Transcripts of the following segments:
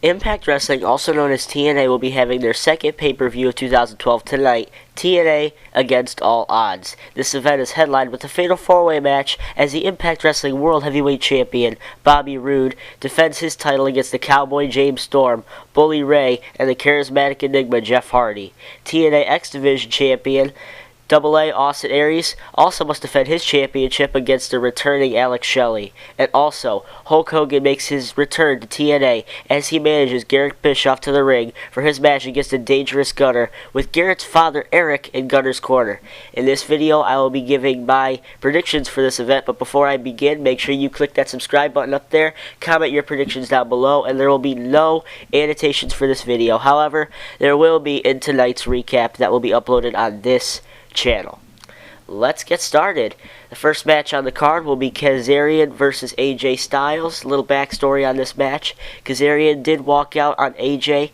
Impact Wrestling, also known as TNA, will be having their second pay-per-view of 2012 tonight, TNA Against All Odds. This event is headlined with a fatal four-way match as the Impact Wrestling World Heavyweight Champion, Bobby Roode, defends his title against the Cowboy James Storm, Bully Ray, and the charismatic enigma Jeff Hardy. TNA X Division Champion, AA Austin Aries also must defend his championship against the returning Alex Shelley. And also, Hulk Hogan makes his return to TNA as he manages Garrett Bischoff to the ring for his match against the Dangerous Gunner, with Garrett's father Eric in Gunner's corner. In this video, I will be giving my predictions for this event, but before I begin, make sure you click that subscribe button up there, comment your predictions down below, and there will be no annotations for this video. However, there will be in tonight's recap that will be uploaded on this channel. Let's get started. The first match on the card will be Kazarian versus AJ Styles. A little backstory on this match. Kazarian did walk out on AJ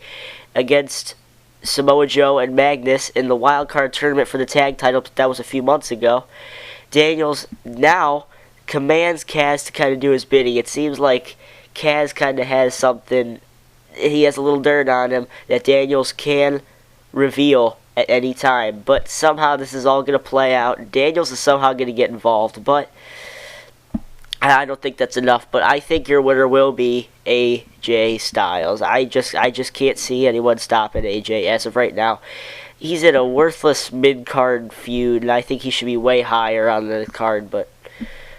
against Samoa Joe and Magnus in the wild card tournament for the tag title, but that was a few months ago. Daniels now commands Kaz to kind of do his bidding. It seems like Kaz kind of has something, he has a little dirt on him that Daniels can reveal at any time, but somehow this is all going to play out. Daniels is somehow going to get involved, but I don't think that's enough. But I think your winner will be AJ Styles. I just can't see anyone stopping AJ as of right now. He's in a worthless mid-card feud, and I think he should be way higher on the card, but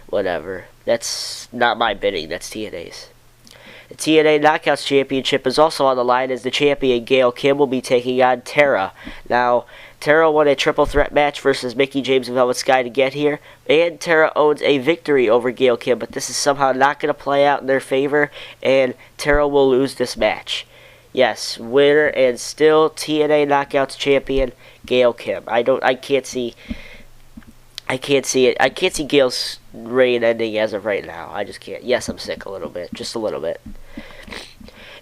whatever. That's not my bidding, that's TNA's. The TNA Knockouts Championship is also on the line as the champion Gail Kim will be taking on Terra. Now, Terra won a triple threat match versus Mickie James and Velvet Sky to get here, and Terra owns a victory over Gail Kim, but this is somehow not going to play out in their favor, and Terra will lose this match. Yes, winner and still TNA Knockouts champion Gail Kim. I can't see it. I can't see Gail's reign ending as of right now. I just can't. Yes, I'm sick a little bit. Just a little bit.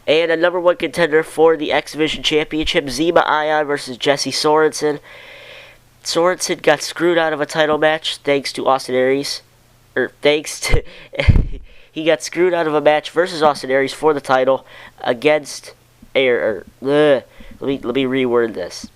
And a number one contender for the X Division Championship, Zema Ion versus Jesse Sorensen. Sorensen got screwed out of a title match thanks to Austin Aries. He got screwed out of a match versus Austin Aries for the title against let me reword this.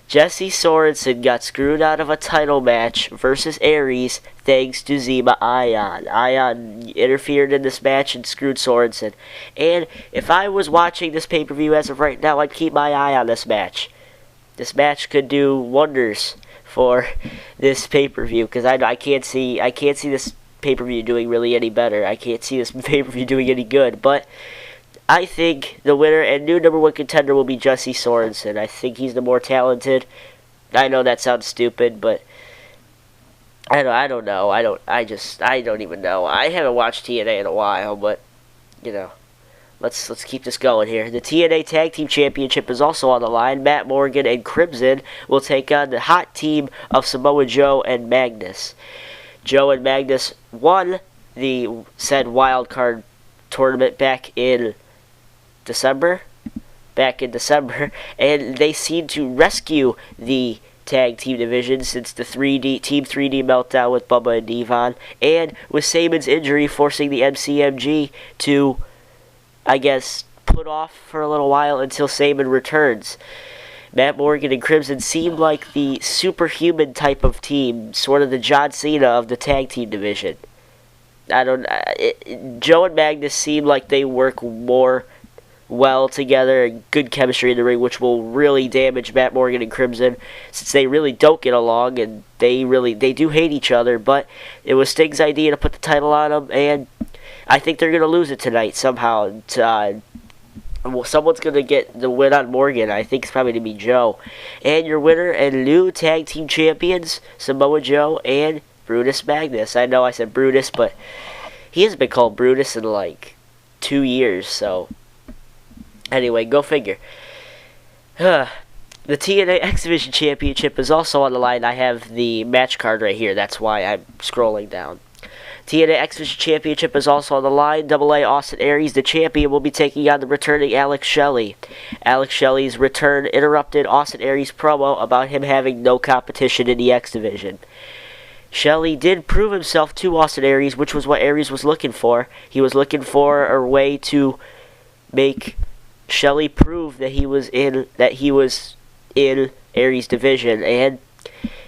Jesse Sorensen got screwed out of a title match versus Aries thanks to Zema Ion. Ion interfered in this match and screwed Sorensen. And if I was watching this pay-per-view as of right now, I'd keep my eye on this match. This match could do wonders for this pay-per-view because I can't see this pay-per-view doing really any better. I can't see this pay-per-view doing any good, but I think the winner and new number one contender will be Jesse Sorensen. I think he's the more talented. I know that sounds stupid, but I don't know. I don't even know. I haven't watched TNA in a while, but you know, let's keep this going here. The TNA Tag Team Championship is also on the line. Matt Morgan and Crimson will take on the hot team of Samoa Joe and Magnus. Joe and Magnus won the said wild card tournament back in December, and they seem to rescue the tag team division since the Team 3D meltdown with Bubba and Devon, and with Saban's injury forcing the MCMG to, I guess, put off for a little while until Saban returns. Matt Morgan and Crimson seem like the superhuman type of team, sort of the John Cena of the tag team division. Joe and Magnus seem like they work more well together and good chemistry in the ring, which will really damage Matt Morgan and Crimson since they really don't get along and they do hate each other. But it was Sting's idea to put the title on them, and I think they're going to lose it tonight somehow. Someone's going to get the win on Morgan. I think it's probably going to be Joe. And your winner and new tag team champions, Samoa Joe and Brutus Magnus. I know I said Brutus, but he hasn't been called Brutus in like 2 years, so anyway, go figure. The TNA X Division Championship is also on the line. I have the match card right here. That's why I'm scrolling down. TNA X Division Championship is also on the line. AA Austin Aries, the champion, will be taking on the returning Alex Shelley. Alex Shelley's return interrupted Austin Aries' promo about him having no competition in the X Division. Shelley did prove himself to Austin Aries, which was what Aries was looking for. He was looking for a way to make Shelley proved that he was in Aries' division, and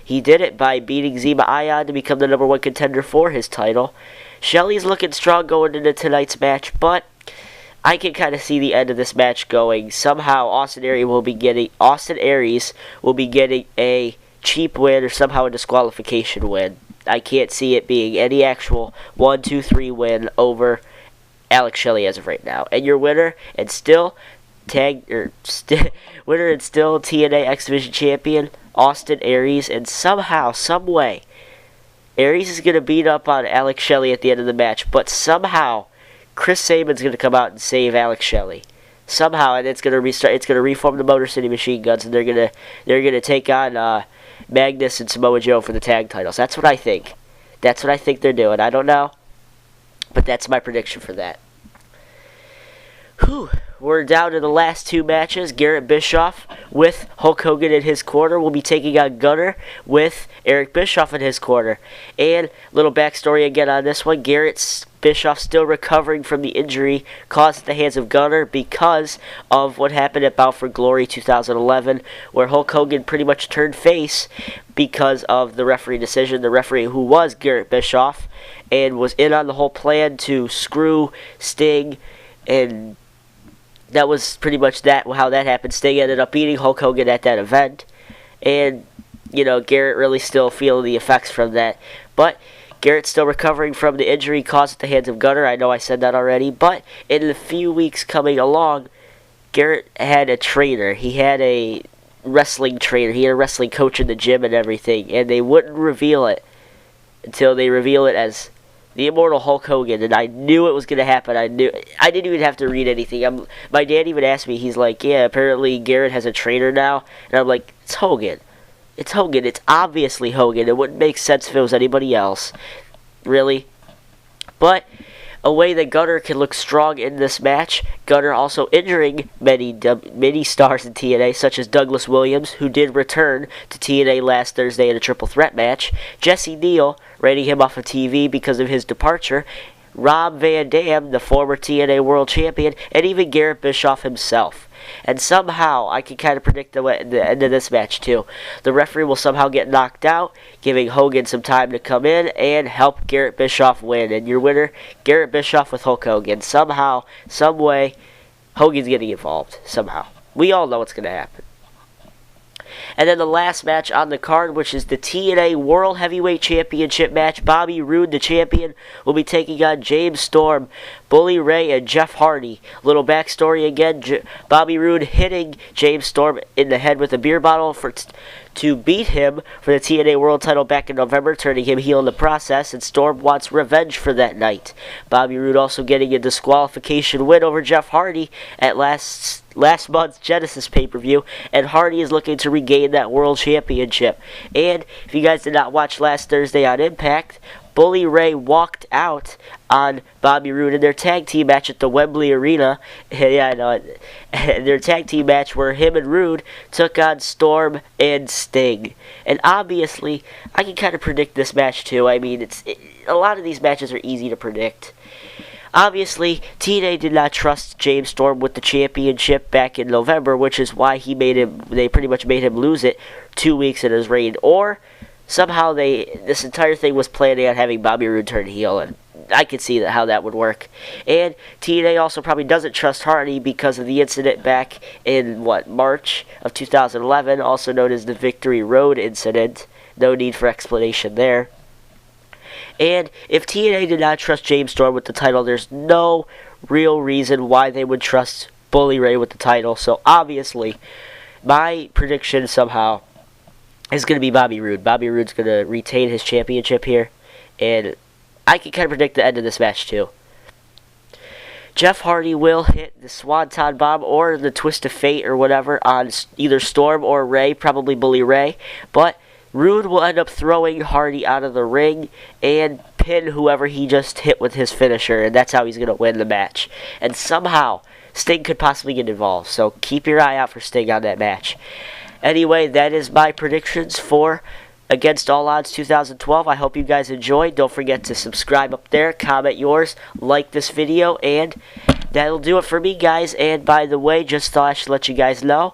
he did it by beating Zema to become the #1 contender for his title. Shelley's looking strong going into tonight's match, but I can kind of see the end of this match going. Somehow Austin Aries will be getting a cheap win or somehow a disqualification win. I can't see it being any actual 1-2-3 win over Alex Shelley as of right now. And your winner and still TNA X Division champion Austin Aries, and somehow, some way, Aries is going to beat up on Alex Shelley at the end of the match, but somehow Chris Saban's going to come out and save Alex Shelley. Somehow, and it's going to restart. It's going to reform the Motor City Machine Guns, and they're going to take on Magnus and Samoa Joe for the tag titles. That's what I think. That's what I think they're doing. I don't know, but that's my prediction for that. Whew. We're down to the last two matches. Garrett Bischoff with Hulk Hogan in his corner will be taking on Gunner with Eric Bischoff in his corner. And little backstory again on this one. Bischoff still recovering from the injury caused at the hands of Gunner because of what happened at Bound for Glory 2011, where Hulk Hogan pretty much turned face because of the referee decision. The referee, who was Garrett Bischoff, and was in on the whole plan to screw Sting, and that was pretty much how that happened. Sting ended up beating Hulk Hogan at that event. And, Garrett really still feeling the effects from that. But Garrett's still recovering from the injury caused at the hands of Gunner. I know I said that already. But in the few weeks coming along, Garrett had a trainer. He had a wrestling trainer. He had a wrestling coach in the gym and everything. And they wouldn't reveal it until they reveal it as the immortal Hulk Hogan, and I knew it was going to happen. I didn't even have to read anything. My dad even asked me, he's like, yeah, apparently Garrett has a trainer now. And I'm like, it's Hogan. It's Hogan. It's obviously Hogan. It wouldn't make sense if it was anybody else. Really. But a way that Gunner can look strong in this match. Gunner also injuring many stars in TNA, such as Douglas Williams, who did return to TNA last Thursday in a triple threat match. Jesse Neal, writing him off of TV because of his departure. Rob Van Dam, the former TNA World Champion, and even Garrett Bischoff himself. And somehow, I can kind of predict the end of this match too. The referee will somehow get knocked out, giving Hogan some time to come in and help Garrett Bischoff win. And your winner, Garrett Bischoff with Hulk Hogan. Somehow, some way, Hogan's getting involved. Somehow. We all know what's going to happen. And then the last match on the card, which is the TNA World Heavyweight Championship match. Bobby Roode, the champion, will be taking on James Storm, Bully Ray, and Jeff Hardy. Little backstory again, Bobby Roode hitting James Storm in the head with a beer bottle to beat him for the TNA World title back in November, turning him heel in the process, and Storm wants revenge for that night. Bobby Roode also getting a disqualification win over Jeff Hardy at last month's Genesis pay-per-view, and Hardy is looking to regain that World Championship. And if you guys did not watch last Thursday on Impact, Bully Ray walked out on Bobby Roode in their tag team match at the Wembley Arena. Yeah, I know. Their tag team match where him and Roode took on Storm and Sting. And obviously, I can kind of predict this match too. I mean, a lot of these matches are easy to predict. Obviously, TNA did not trust James Storm with the championship back in November, which is why they pretty much made him lose it 2 weeks in his reign. Or somehow this entire thing was planning on having Bobby Roode turn heel, and I could see how that would work. And TNA also probably doesn't trust Hardy because of the incident back in, March of 2011, also known as the Victory Road incident. No need for explanation there. And if TNA did not trust James Storm with the title, there's no real reason why they would trust Bully Ray with the title. So obviously, my prediction somehow is going to be Bobby Roode. Bobby Roode's going to retain his championship here. And I can kind of predict the end of this match too. Jeff Hardy will hit the Swanton Bomb or the Twist of Fate or whatever on either Storm or Ray, probably Bully Ray. But Roode will end up throwing Hardy out of the ring and pin whoever he just hit with his finisher, and that's how he's going to win the match. And somehow, Sting could possibly get involved, so keep your eye out for Sting on that match. Anyway, that is my predictions for Against All Odds 2012. I hope you guys enjoyed. Don't forget to subscribe up there, comment yours, like this video, and that'll do it for me, guys. And by the way, just thought I should let you guys know,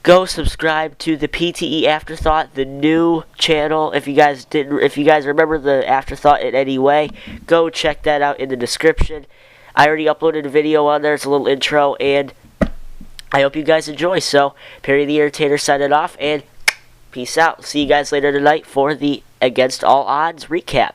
go subscribe to the PTE Afterthought, the new channel. If you guys remember the Afterthought in any way, go check that out in the description. I already uploaded a video on there. It's a little intro, and I hope you guys enjoy. So, Perry the Entertainer signing off, and peace out. See you guys later tonight for the Against All Odds recap.